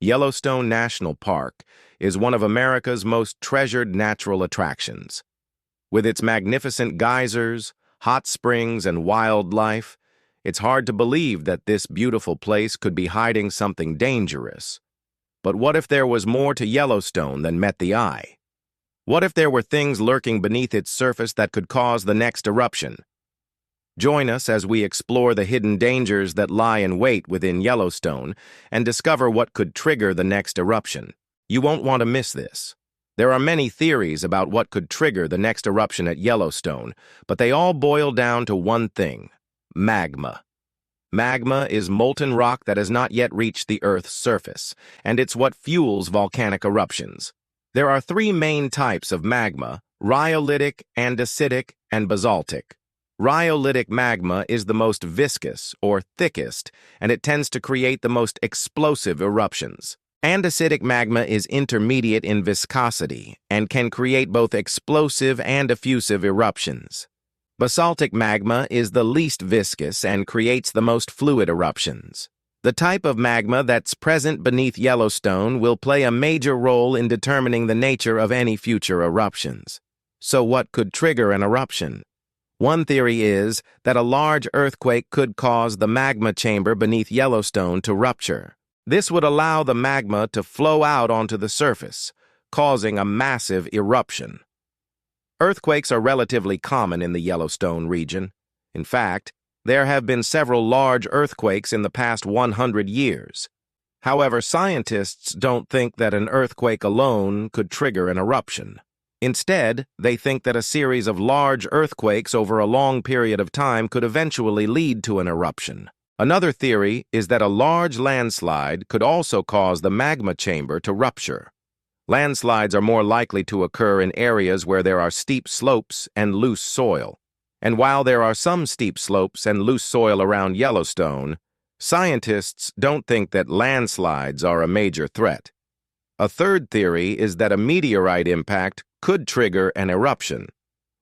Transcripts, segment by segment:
Yellowstone National Park is one of America's most treasured natural attractions. With its magnificent geysers, hot springs, and wildlife, it's hard to believe that this beautiful place could be hiding something dangerous. But what if there was more to Yellowstone than met the eye? What if there were things lurking beneath its surface that could cause the next eruption? Join us as we explore the hidden dangers that lie in wait within Yellowstone and discover what could trigger the next eruption. You won't want to miss this. There are many theories about what could trigger the next eruption at Yellowstone, but they all boil down to one thing: magma. Magma is molten rock that has not yet reached the Earth's surface, and it's what fuels volcanic eruptions. There are three main types of magma: rhyolitic, andesitic, and basaltic. Rhyolitic magma is the most viscous, or thickest, and it tends to create the most explosive eruptions. Andesitic magma is intermediate in viscosity and can create both explosive and effusive eruptions. Basaltic magma is the least viscous and creates the most fluid eruptions. The type of magma that's present beneath Yellowstone will play a major role in determining the nature of any future eruptions. So what could trigger an eruption? One theory is that a large earthquake could cause the magma chamber beneath Yellowstone to rupture. This would allow the magma to flow out onto the surface, causing a massive eruption. Earthquakes are relatively common in the Yellowstone region. In fact, there have been several large earthquakes in the past 100 years. However, scientists don't think that an earthquake alone could trigger an eruption. Instead, they think that a series of large earthquakes over a long period of time could eventually lead to an eruption. Another theory is that a large landslide could also cause the magma chamber to rupture. Landslides are more likely to occur in areas where there are steep slopes and loose soil. And while there are some steep slopes and loose soil around Yellowstone, scientists don't think that landslides are a major threat. A third theory is that a meteorite impact could trigger an eruption.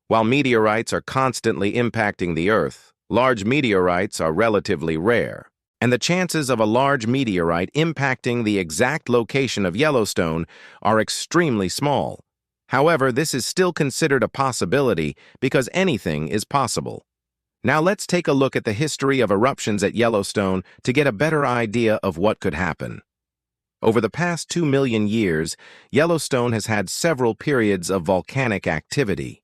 While meteorites are constantly impacting the Earth, large meteorites are relatively rare, and the chances of a large meteorite impacting the exact location of Yellowstone are extremely small. However, this is still considered a possibility because anything is possible. Now let's take a look at the history of eruptions at Yellowstone to get a better idea of what could happen. Over the past 2 million years, Yellowstone has had several periods of volcanic activity.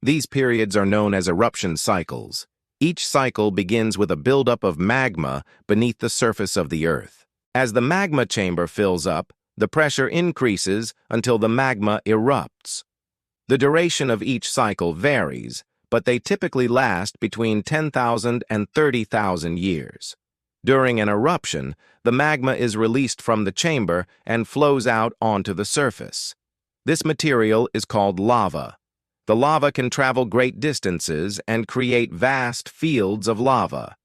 These periods are known as eruption cycles. Each cycle begins with a buildup of magma beneath the surface of the Earth. As the magma chamber fills up, the pressure increases until the magma erupts. The duration of each cycle varies, but they typically last between 10,000 and 30,000 years. During an eruption, the magma is released from the chamber and flows out onto the surface. This material is called lava. The lava can travel great distances and create vast fields of lava.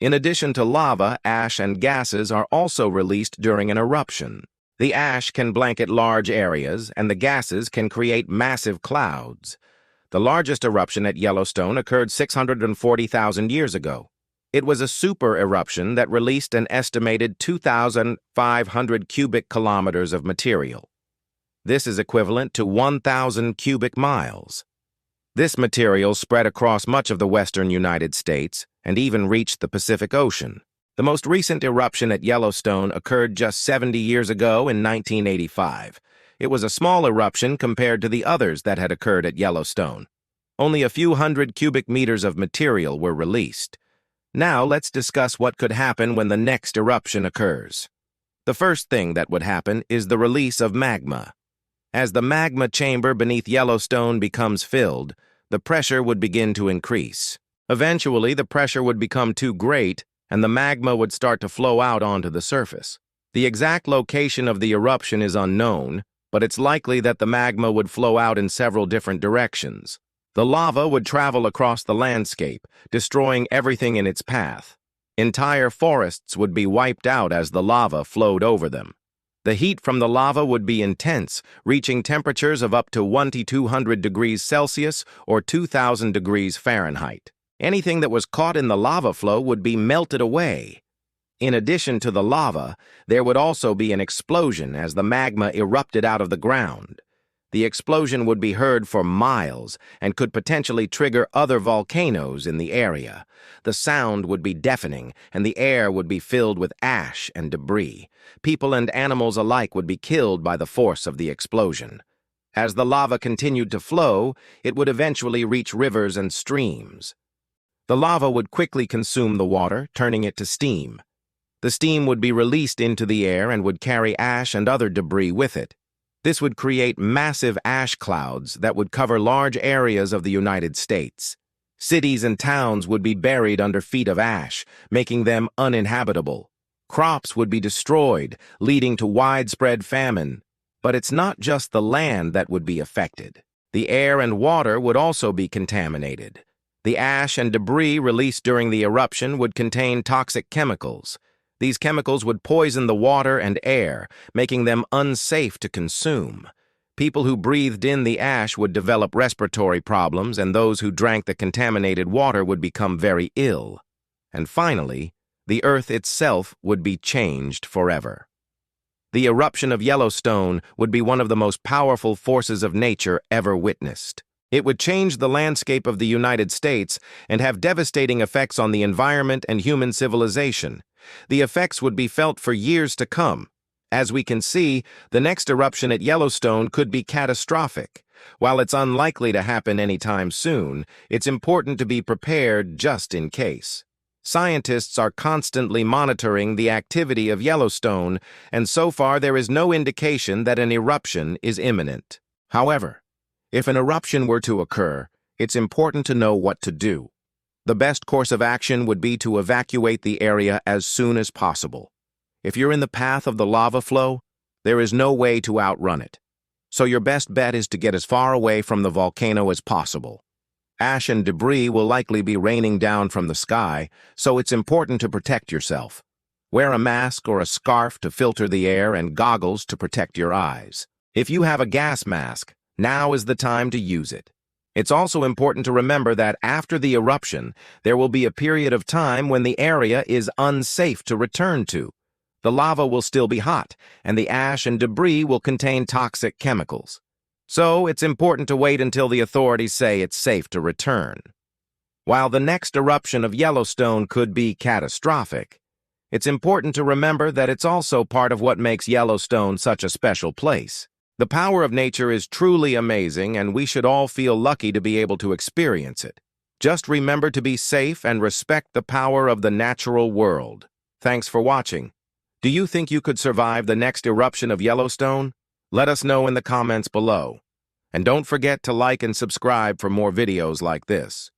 In addition to lava, ash and gases are also released during an eruption. The ash can blanket large areas, and the gases can create massive clouds. The largest eruption at Yellowstone occurred 640,000 years ago. It was a super eruption that released an estimated 2,500 cubic kilometers of material. This is equivalent to 1,000 cubic miles. This material spread across much of the western United States and even reached the Pacific Ocean. The most recent eruption at Yellowstone occurred just 70 years ago in 1985. It was a small eruption compared to the others that had occurred at Yellowstone. Only a few hundred cubic meters of material were released. Now let's discuss what could happen when the next eruption occurs. The first thing that would happen is the release of magma. As the magma chamber beneath Yellowstone becomes filled, the pressure would begin to increase. Eventually, the pressure would become too great, and the magma would start to flow out onto the surface. The exact location of the eruption is unknown, but it's likely that the magma would flow out in several different directions. The lava would travel across the landscape, destroying everything in its path. Entire forests would be wiped out as the lava flowed over them. The heat from the lava would be intense, reaching temperatures of up to 1,200 degrees Celsius or 2,000 degrees Fahrenheit. Anything that was caught in the lava flow would be melted away. In addition to the lava, there would also be an explosion as the magma erupted out of the ground. The explosion would be heard for miles and could potentially trigger other volcanoes in the area. The sound would be deafening, and the air would be filled with ash and debris. People and animals alike would be killed by the force of the explosion. As the lava continued to flow, it would eventually reach rivers and streams. The lava would quickly consume the water, turning it to steam. The steam would be released into the air and would carry ash and other debris with it. This would create massive ash clouds that would cover large areas of the United States. Cities and towns would be buried under feet of ash, making them uninhabitable. Crops would be destroyed, leading to widespread famine. But it's not just the land that would be affected. The air and water would also be contaminated. The ash and debris released during the eruption would contain toxic chemicals. These chemicals would poison the water and air, making them unsafe to consume. People who breathed in the ash would develop respiratory problems, and those who drank the contaminated water would become very ill. And finally, the Earth itself would be changed forever. The eruption of Yellowstone would be one of the most powerful forces of nature ever witnessed. It would change the landscape of the United States and have devastating effects on the environment and human civilization. The effects would be felt for years to come. As we can see, the next eruption at Yellowstone could be catastrophic. While it's unlikely to happen anytime soon, it's important to be prepared just in case. Scientists are constantly monitoring the activity of Yellowstone, and so far there is no indication that an eruption is imminent. However, if an eruption were to occur, it's important to know what to do. The best course of action would be to evacuate the area as soon as possible. If you're in the path of the lava flow, there is no way to outrun it. So your best bet is to get as far away from the volcano as possible. Ash and debris will likely be raining down from the sky, so it's important to protect yourself. Wear a mask or a scarf to filter the air and goggles to protect your eyes. If you have a gas mask, now is the time to use it. It's also important to remember that after the eruption, there will be a period of time when the area is unsafe to return to. The lava will still be hot, and the ash and debris will contain toxic chemicals. So it's important to wait until the authorities say it's safe to return. While the next eruption of Yellowstone could be catastrophic, it's important to remember that it's also part of what makes Yellowstone such a special place. The power of nature is truly amazing, and we should all feel lucky to be able to experience it. Just remember to be safe and respect the power of the natural world. Thanks for watching. Do you think you could survive the next eruption of Yellowstone? Let us know in the comments below. And don't forget to like and subscribe for more videos like this.